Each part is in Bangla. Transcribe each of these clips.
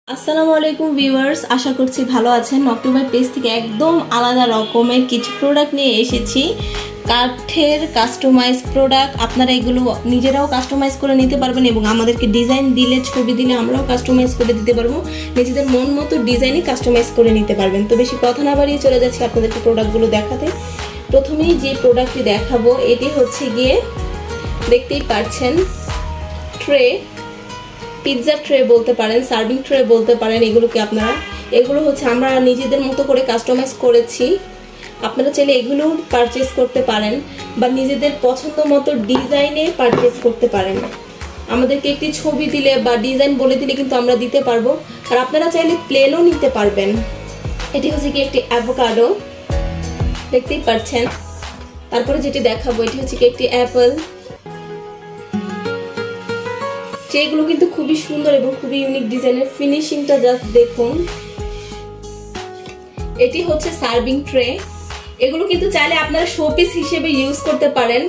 আসসালামু আলাইকুম ভিউয়ার্স, আশা করছি ভালো আছেন। অক্টোবর পেজ থেকে একদম আলাদা রকমের কিছু প্রোডাক্ট নিয়ে এসেছি, কাঠের কাস্টমাইজ প্রোডাক্ট। আপনারা এগুলো নিজেরাও কাস্টমাইজ করে নিতে পারবেন এবং আমাদেরকে ডিজাইন দিলে, ছবি দিলে আমরাও কাস্টমাইজ করে দিতে পারবো। নিজেদের মন মতো ডিজাইনই কাস্টমাইজ করে নিতে পারবেন। তো বেশি কথা না বাড়িয়ে চলে যাচ্ছি আপনাদেরকে প্রোডাক্টগুলো দেখাতে। প্রথমেই যে প্রোডাক্টটি দেখাবো এটি হচ্ছে গিয়ে, দেখতেই পাচ্ছেন, ট্রে, পিৎজা ট্রে বলতে পারেন, সার্ভিং ট্রে বলতে পারেন। এগুলো হচ্ছে আমরা নিজেদের মতো করে কাস্টমাইজ করেছি। আপনারা চাইলে এগুলো পারচেজ করতে পারেন বা নিজেদের পছন্দ মতো ডিজাইনে পারচেজ করতে পারেন। আমাদেরকে একটি ছবি দিলে বা ডিজাইন বলে দিলে কিন্তু আমরা দিতে পারবো। আর আপনারা চাইলে প্লেনও নিতে পারবেন। এটি হচ্ছে কি একটি অ্যাভোকাডো, দেখতেই পাচ্ছেন। তারপরে যেটি দেখাবো এটি হচ্ছে কি একটি অ্যাপেল। এগুলো কিন্তু খুবই সুন্দর এবং খুবই ইউনিক ডিজাইনের, ফিনিশিংটা জাস্ট দেখুন। এটি হচ্ছে সার্ভিং ট্রে। এগুলো কিন্তু চাইলে আপনারা শোপিস হিসেবে ইউজ করতে পারেন,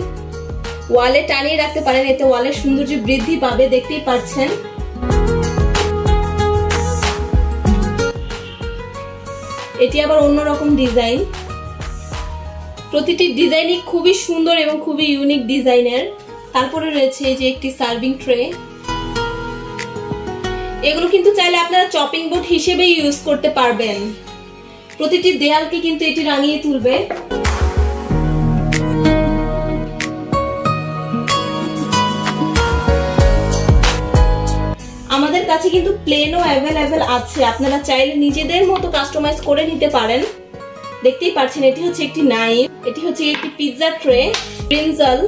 ওয়ালে টানিয়ে রাখতে পারেন, এতে ওয়ালের সৌন্দর্য বৃদ্ধি পাবে, দেখতেই পাচ্ছেন। এটি আবার অন্যরকম ডিজাইন, প্রতিটি ডিজাইনই খুবই সুন্দর এবং খুবই ইউনিক ডিজাইনের। তারপরে রয়েছে এই যে একটি সার্ভিং ট্রে। এগুলো কিন্তু চাইলে আপনারা চপিং বোর্ড হিসেবে ইউজ করতে পারবেন। প্রতিটি দেয়ালকে কিন্তু এটি রাঙিয়ে তুলবে। আমাদের কাছে কিন্তু প্লেনও অ্যাভেলেবেল আছে, আপনারা চাইলে নিজেদের মতো কাস্টমাইজ করে নিতে পারেন। দেখতেই পাচ্ছেন এটি হচ্ছে একটি নাইফ, এটি হচ্ছে একটি পিৎজা ট্রে, ব্রিনজাল।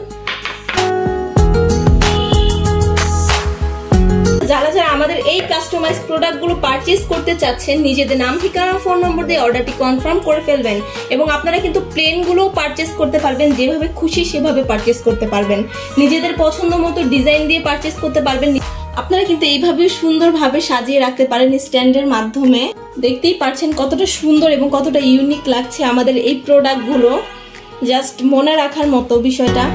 যারা যারা আমাদের এই কাস্টমাইজ প্রোডাক্টগুলো পারচেজ করতে চাচ্ছেন, নিজেদের নাম, ঠিকানা, ফোন নম্বর দিয়ে অর্ডারটি কনফার্ম করে ফেলবেন এবং আপনারা কিন্তু প্লেনগুলো পারচেজ করতে পারবেন, যেভাবে খুশি সেভাবে পারচেজ করতে পারবেন। নিজেদের পছন্দ মতো ডিজাইন দিয়ে পারচেজ করতে পারবেন। আপনারা কিন্তু এইভাবে সুন্দরভাবে সাজিয়ে রাখতে পারেন স্ট্যান্ডের মাধ্যমে। দেখতেই পাচ্ছেন কতটা সুন্দর এবং কতটা ইউনিক লাগছে আমাদের এই প্রোডাক্টগুলো, জাস্ট মনে রাখার মতো বিষয়টা।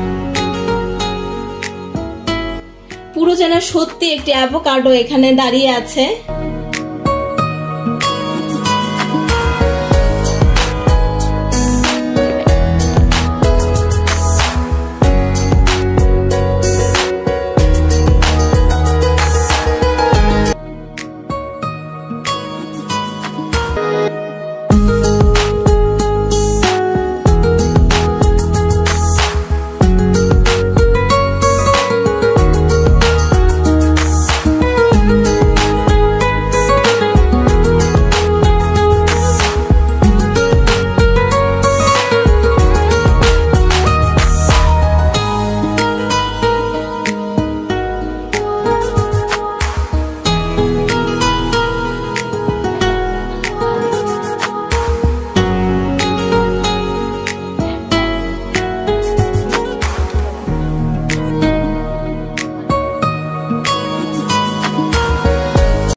পুরো যেন সত্যি একটি অ্যাভোকাডো এখানে দাঁড়িয়ে আছে।